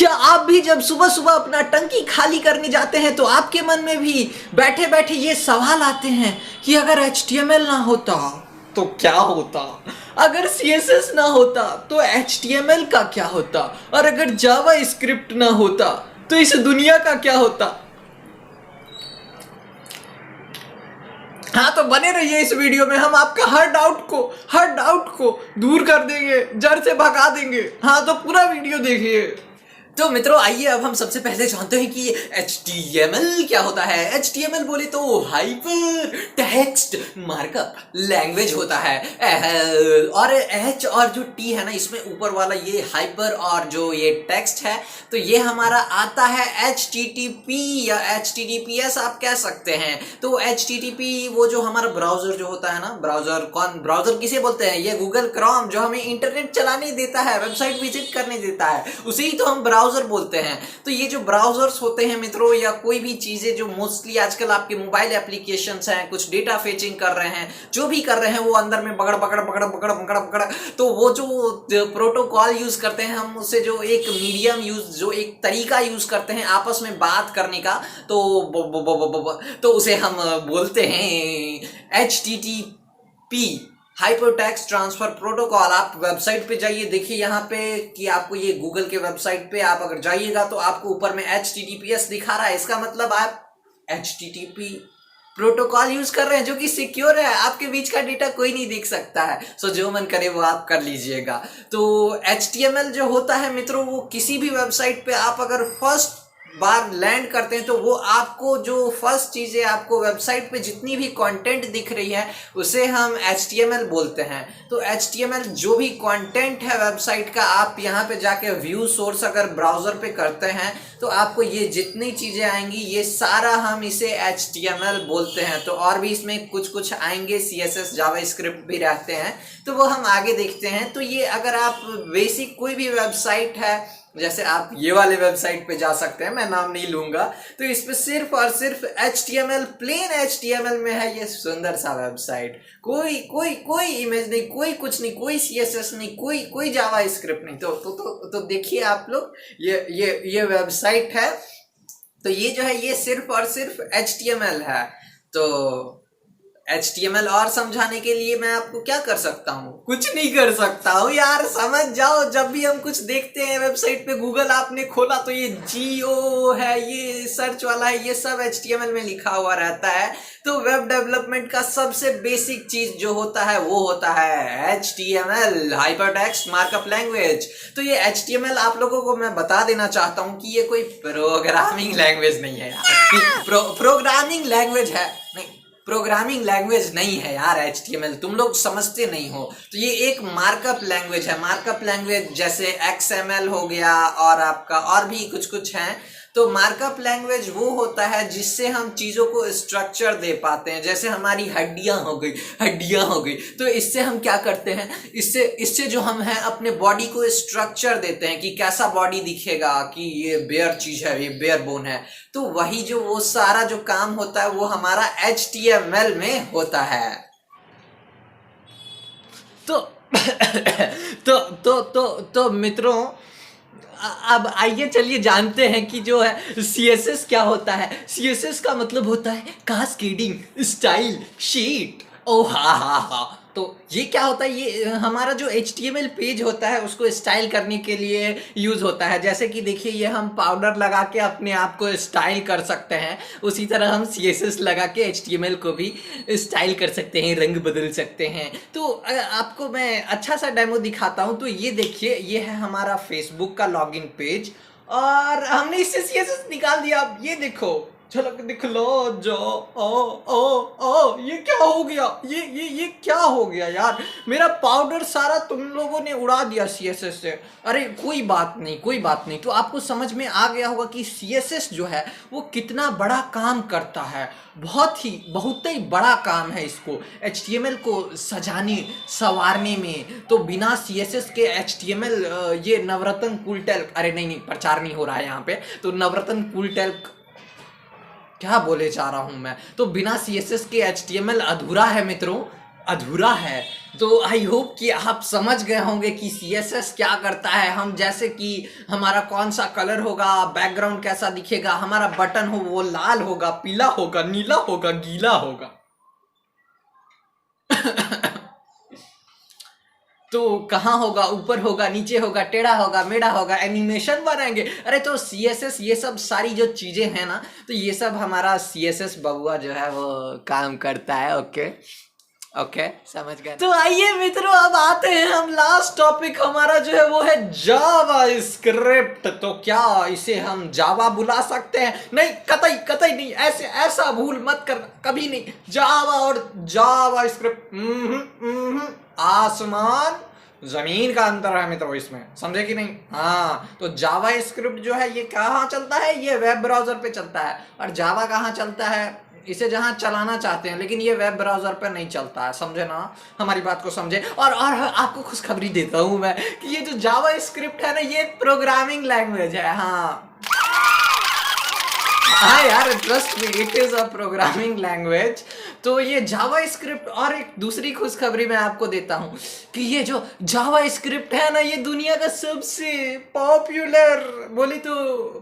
क्या आप भी जब सुबह सुबह अपना टंकी खाली करने जाते हैं तो आपके मन में भी बैठे बैठे ये सवाल आते हैं कि अगर HTML ना होता तो क्या होता, अगर CSS ना होता तो HTML का क्या होता, और अगर जावा स्क्रिप्ट ना होता तो इस दुनिया का क्या होता। हाँ, तो बने रहिए इस वीडियो में, हम आपका हर डाउट को दूर कर देंगे, जड़ से भगा देंगे। हाँ, तो पूरा वीडियो देखिए। तो मित्रों, आइए अब हम सबसे पहले जानते हैं कि HTML क्या होता है। HTML बोले तो हाइपर टेक्स्ट मार्कअप लैंग्वेज होता है। और H और जो T है ना, इसमें ऊपर वाला ये हाइपर और जो ये टेक्स्ट है, तो ये हमारा आता है HTTP या HTTPS आप कह सकते हैं। तो HTTP वो जो हमारा ब्राउजर जो होता है ना, ब्राउजर किसे बोलते हैं? ये गूगल क्रोम जो हमें इंटरनेट चलाने देता है, वेबसाइट विजिट करने देता है, उसे ही तो हम ब्राउजर बोलते हैं। तो ये जो ब्राउजर्स होते हैं मित्रों, या कोई भी चीजें जो मोस्टली आजकल आपके मोबाइल एप्लीकेशंस हैं, कुछ डेटा फेचिंग कर रहे हैं, जो भी कर रहे हैं, वो अंदर में बगड़ बगड़ बगड़ बगड़ बगड़ बगड़, तो वो जो प्रोटोकॉल यूज करते हैं हम, उससे जो एक मीडियम जो एक तरीका यूज करते हैं आपस में बात करने का, तो उसे हम बोलते हैं HTTP, हाइपरटेक्स्ट ट्रांसफर प्रोटोकॉल। आप वेबसाइट पे जाइए, देखिए यहाँ पे कि आपको ये गूगल के वेबसाइट पे आप अगर जाइएगा तो आपको ऊपर में HTTPS दिखा रहा है। इसका मतलब आप HTTP प्रोटोकॉल यूज कर रहे हैं, जो कि सिक्योर है, आपके बीच का डेटा कोई नहीं देख सकता है। सो जो मन करे वो आप कर लीजिएगा। तो HTML जो होता है मित्रों, वो किसी भी वेबसाइट पे आप अगर फर्स्ट बार लैंड करते हैं तो वो आपको जो फर्स्ट चीजें आपको वेबसाइट पे जितनी भी कंटेंट दिख रही है उसे हम HTML बोलते हैं। तो HTML जो भी कंटेंट है वेबसाइट का, आप यहाँ पे जाके व्यू सोर्स अगर ब्राउजर पे करते हैं तो आपको ये जितनी चीजें आएंगी ये सारा हम इसे HTML बोलते हैं। तो और भी इसमें कुछ आएंगे, CSS जावास्क्रिप्ट भी रहते हैं, तो वो हम आगे देखते हैं। तो ये अगर आप बेसिक कोई भी वेबसाइट है, जैसे आप ये वाले वेबसाइट पे जा सकते हैं, मैं नाम नहीं लूंगा, तो इस पे सिर्फ और सिर्फ HTML, प्लेन HTML में है ये सुंदर सा वेबसाइट। कोई इमेज नहीं, कोई कुछ नहीं, कोई CSS नहीं, कोई जावा स्क्रिप्ट नहीं। तो देखिए आप लोग, ये वेबसाइट है, तो ये जो है ये सिर्फ और सिर्फ HTML है। तो HTML और समझाने के लिए मैं आपको क्या कर सकता हूँ? कुछ नहीं कर सकता हूँ यार, समझ जाओ। जब भी हम कुछ देखते हैं वेबसाइट पे, गूगल आपने खोला तो ये GO है, ये सर्च वाला है, ये सब HTML में लिखा हुआ रहता है। तो वेब डेवलपमेंट का सबसे बेसिक चीज जो होता है वो होता है HTML, हाइपरटेक्स्ट मार्कअप लैंग्वेज। तो ये HTML आप लोगों को मैं बता देना चाहता हूँ कि ये कोई प्रोग्रामिंग लैंग्वेज नहीं है यार। प्रोग्रामिंग लैंग्वेज है नहीं, प्रोग्रामिंग लैंग्वेज नहीं है यार HTML, तुम लोग समझते नहीं हो। तो ये एक मार्कअप लैंग्वेज है। मार्कअप लैंग्वेज जैसे XML हो गया और आपका और भी कुछ है। तो मार्कअप लैंग्वेज वो होता है जिससे हम चीजों को स्ट्रक्चर दे पाते हैं। जैसे हमारी हड्डियां हो गई, तो इससे हम क्या करते हैं, इससे जो हम हैं अपने बॉडी को स्ट्रक्चर देते हैं कि कैसा बॉडी दिखेगा, कि ये बेयर चीज है, ये बेयर बोन है। तो वही जो वो सारा जो काम होता है वो हमारा HTML में होता है। तो मित्रों, अब आइए चलिए जानते हैं कि जो है CSS क्या होता है। CSS का मतलब होता है कास्केडिंग स्टाइल शीट। ओ हा। तो ये क्या होता है? ये हमारा जो HTML पेज होता है उसको स्टाइल करने के लिए यूज होता है। जैसे कि देखिए, ये हम पाउडर लगा के अपने आप को स्टाइल कर सकते हैं, उसी तरह हम CSS लगा के HTML को भी स्टाइल कर सकते हैं, रंग बदल सकते हैं। तो आपको मैं अच्छा सा डेमो दिखाता हूं। तो ये देखिए, ये है हमारा फेसबुक का लॉगिन पेज और हमने इससे CSS निकाल दिया। अब ये देखो, झलक दिखलो जो ओ ये क्या हो गया? ये क्या हो गया यार? मेरा पाउडर सारा तुम लोगों ने उड़ा दिया CSS से। अरे कोई बात नहीं। तो आपको समझ में आ गया होगा कि CSS जो है वो कितना बड़ा काम करता है। बहुत ही बड़ा काम है इसको, HTML को सजाने संवारने में। तो बिना CSS के HTML, ये नवरत्न कूल टेल्क, अरे नहीं, प्रचार नहीं हो रहा है यहाँ पे, तो नवरत्न कूल टेल्क क्या बोले जा रहा हूं मैं, तो बिना CSS के HTML अधूरा है मित्रों। अधूरा है। तो आई होप कि आप समझ गए होंगे कि CSS क्या करता है। हम जैसे कि हमारा कौन सा कलर होगा, बैकग्राउंड कैसा दिखेगा, हमारा बटन हो वो लाल होगा, पीला होगा, नीला होगा, गीला होगा। तो कहाँ होगा, ऊपर होगा, नीचे होगा, टेढ़ा होगा, मेढ़ा होगा, एनिमेशन बनाएंगे। अरे तो CSS ये सब सारी जो चीजें हैं ना, तो ये सब हमारा CSS बबुआ जो है वो काम करता है। ओके ओके, समझ गए। तो आइए मित्रों, अब आते हैं हम लास्ट टॉपिक हमारा जो है वो है जावा स्क्रिप्ट। तो क्या इसे हम जावा बुला सकते हैं? नहीं, कतई कतई नहीं, ऐसा भूल मत कर, कभी नहीं। जावा और जावा स्क्रिप्ट आसमान जमीन का अंतर है मित्रों इसमें, समझे कि नहीं? हाँ, तो जावा स्क्रिप्ट जो है ये कहाँ चलता है? ये वेब ब्राउजर पे चलता है। और जावा कहाँ चलता है? इसे जहां चलाना चाहते हैं, लेकिन ये वेब ब्राउजर पर नहीं चलता है, समझे ना? हमारी बात को समझे। और आपको खुशखबरी देता हूं मैं कि ये जो जावा स्क्रिप्ट है ना, ये प्रोग्रामिंग लैंग्वेज है। हाँ यार, trust me, it is a programming language. तो ये जावा स्क्रिप्ट, और एक दूसरी खुशखबरी मैं आपको देता हूँ कि ये जो जावा स्क्रिप्ट है ना, ये दुनिया का सबसे पॉपुलर, बोली तो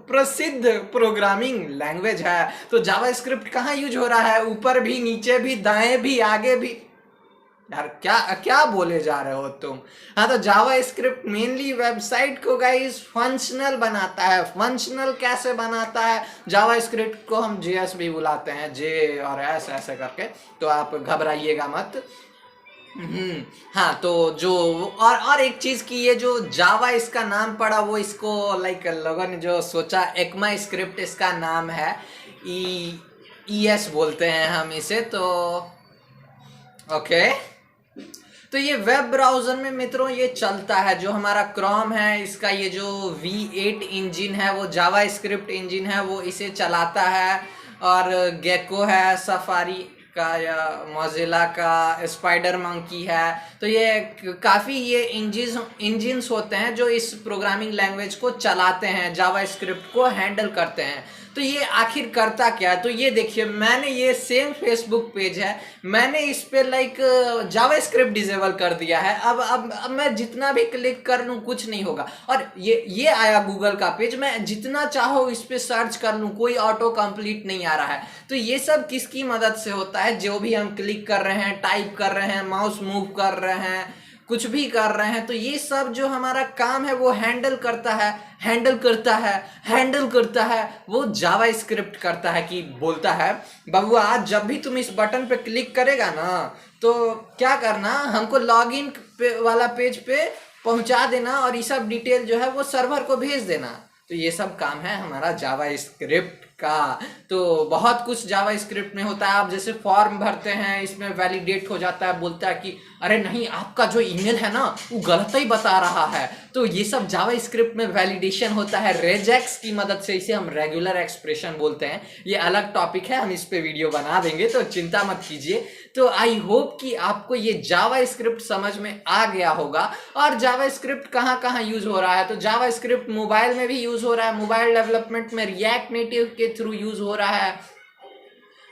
प्रसिद्ध प्रोग्रामिंग लैंग्वेज है। तो जावा स्क्रिप्ट कहाँ यूज हो रहा है? ऊपर भी, नीचे भी, दाएं भी, आगे भी। यार क्या क्या बोले जा रहे हो तुम? हाँ, तो जावा स्क्रिप्ट मेनली वेबसाइट को गाइस फंक्शनल बनाता है। फंक्शनल कैसे बनाता है? जावा स्क्रिप्ट को हम JS भी बुलाते हैं, J और S ऐसे करके, तो आप घबराइएगा मत। हाँ, तो जो और एक चीज की, ये जो जावा इसका नाम पड़ा, वो इसको लाइक लोगों ने जो सोचा, एक्मा स्क्रिप्ट इसका नाम है, ES बोलते हैं हम इसे। तो ओके, तो ये वेब ब्राउजर में मित्रों ये चलता है। जो हमारा क्रोम है, इसका ये जो V8 इंजन है, वो जावा स्क्रिप्ट इंजन है, वो इसे चलाता है। और गेको है सफारी का, या मोजिला का स्पाइडर मंकी है। तो ये काफ़ी ये इंजन्स होते हैं जो इस प्रोग्रामिंग लैंग्वेज को चलाते हैं, जावा स्क्रिप्ट को हैंडल करते हैं। तो ये आखिर करता क्या है? तो ये देखिए, मैंने ये सेम फेसबुक पेज है, मैंने इस पे लाइक जावा स्क्रिप्ट डिसेबल कर दिया है। अब मैं जितना भी क्लिक कर लूँ कुछ नहीं होगा। और ये आया गूगल का पेज, मैं जितना चाहो इस पे सर्च कर लूँ, कोई ऑटो कंप्लीट नहीं आ रहा है। तो ये सब किसकी मदद से होता है? जो भी हम क्लिक कर रहे हैं, टाइप कर रहे हैं, माउस मूव कर रहे हैं, कुछ भी कर रहे हैं, तो ये सब जो हमारा काम है वो हैंडल करता है वो जावा स्क्रिप्ट करता है। कि बोलता है, बबुआ आज जब भी तुम इस बटन पे क्लिक करेगा ना, तो क्या करना, हमको लॉगिन वाला पेज पे पहुंचा देना, और ये सब डिटेल जो है वो सर्वर को भेज देना। तो ये सब काम है हमारा जावा स्क्रिप्ट का। तो बहुत कुछ जावा स्क्रिप्ट में होता है। आप जैसे फॉर्म भरते हैं, इसमें वैलिडेट हो जाता है, बोलता है कि अरे नहीं, आपका जो ईमेल है ना वो गलत ही बता रहा है। तो ये सब जावा स्क्रिप्ट में वैलिडेशन होता है रेजेक्स की मदद से। इसे हम रेगुलर एक्सप्रेशन बोलते हैं। ये अलग टॉपिक है, हम इस पे वीडियो बना देंगे, तो चिंता मत कीजिए। तो आई होप कि आपको ये जावा स्क्रिप्ट समझ में आ गया होगा। और जावा स्क्रिप्ट कहाँ कहाँ यूज हो रहा है? तो जावा स्क्रिप्ट मोबाइल में भी यूज हो रहा है। मोबाइल डेवलपमेंट में रिएक्ट नेटिव के थ्रू यूज हो रहा है।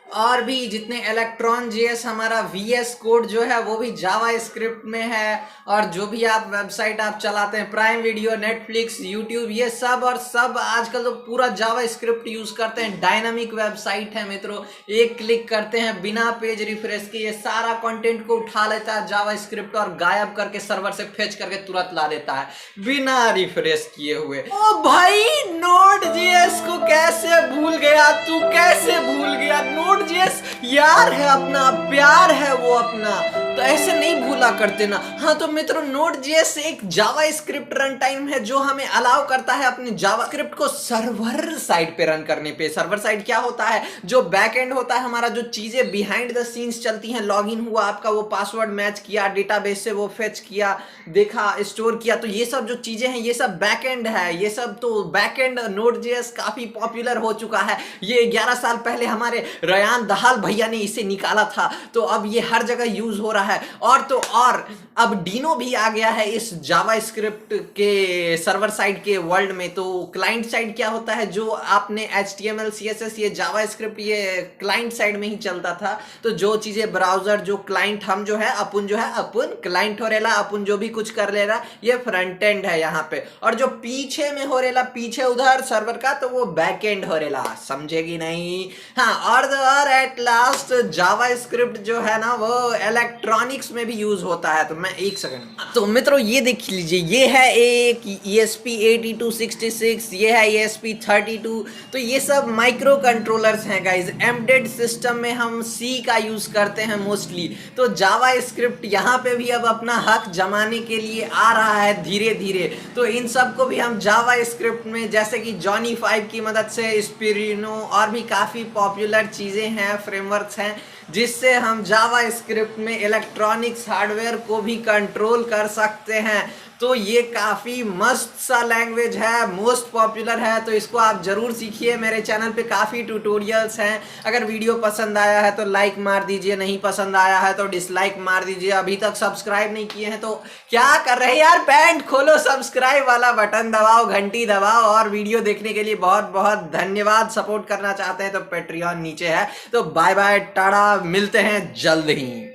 और भी जितने इलेक्ट्रॉन JS हमारा VS कोड जो है वो भी जावा स्क्रिप्ट में है। और जो भी आप वेबसाइट आप चलाते हैं, प्राइम वीडियो, नेटफ्लिक्स, यूट्यूब, ये सब और सब आजकल तो पूरा जावा स्क्रिप्ट यूज करते हैं। डायनामिक वेबसाइट है मित्रों, एक क्लिक करते हैं बिना पेज रिफ्रेश के ये सारा कंटेंट को उठा लेता है जावा स्क्रिप्ट, और गायब करके सर्वर से फेच करके तुरंत ला देता है बिना रिफ्रेश किए हुए। ओ भाई, Node.js को कैसे भूल गया तू? कैसे भूल गया? Node.js यार है अपना, प्यार है वो अपना, तो ऐसे नहीं भूला करते ना। हाँ, तो मित्रों Node.js एक जावा स्क्रिप्ट रन टाइम है जो हमें अलाउ करता है अपने जावा स्क्रिप्ट को सर्वर साइड पे रन करने पे। सर्वर साइड क्या होता है? जो बैक एंड होता है हमारा, जो चीजें बिहाइंड द सीन्स चलती हैं। लॉगिन हुआ आपका, वो पासवर्ड मैच किया, डेटाबेस से वो फेच किया, देखा, स्टोर किया, तो ये सब जो चीजें हैं ये सब बैक एंड है। ये सब तो बैक एंड Node.js काफी पॉपुलर हो चुका है। ये 11 साल पहले हमारे रयान दहाल भैया ने इसे निकाला था, तो अब ये हर जगह यूज हो रहा है। और तो और अब डीनो भी आ गया है इस जावास्क्रिप्ट के सर्वर साइड के वर्ल्ड में। तो क्लाइंट साइड क्या होता है, जो आपने HTML CSS ये जावास्क्रिप्ट ये क्लाइंट साइड में ही चलता था। तो जो चीजें ब्राउजर जो क्लाइंट हम जो है अपन क्लाइंट हो रेला, अपन जो भी कुछ कर ले रहा ये फ्रंट एंड है यहाँ पे। और जो पीछे में हो रेला, पीछे उधर सर्वर का, तो वो बैक एंड हो रेला, समझेगी नहीं। हाँ, और एट लास्ट जावास्क्रिप्ट जो है ना वो इलेक्ट्रॉनिक्स में भी यूज होता है। तो मैं एक सेकंड, तो मित्रों ये देख लीजिए, ये है एक ESP8266, ये है ESP32। तो ये सब माइक्रो कंट्रोलर्स हैं गाइज। एम्बेडेड सिस्टम में हम C का यूज करते हैं मोस्टली। तो जावास्क्रिप्ट यहाँ पे भी अब अपना हक जमाने के लिए आ रहा है धीरे धीरे। तो इन सब को भी हम जावास्क्रिप्ट में, जैसे कि जॉनी 5 की मदद से, स्पिरिनो और भी काफी पॉपुलर चीजें हैं, फ्रेमवर्क्स हैं, जिससे हम जावास्क्रिप्ट में इलेक्ट्रॉनिक्स हार्डवेयर को भी कंट्रोल कर सकते हैं। तो ये काफ़ी मस्त सा लैंग्वेज है, मोस्ट पॉपुलर है, तो इसको आप ज़रूर सीखिए। मेरे चैनल पे काफ़ी ट्यूटोरियल्स हैं। अगर वीडियो पसंद आया है तो लाइक मार दीजिए, नहीं पसंद आया है तो डिसलाइक मार दीजिए। अभी तक सब्सक्राइब नहीं किए हैं तो क्या कर रहे हैं यार, पैंट खोलो, सब्सक्राइब वाला बटन दबाओ, घंटी दबाओ। और वीडियो देखने के लिए बहुत बहुत धन्यवाद। सपोर्ट करना चाहते हैं तो पेट्रियन नीचे है। तो बाय बाय, टाटा, मिलते हैं जल्द ही।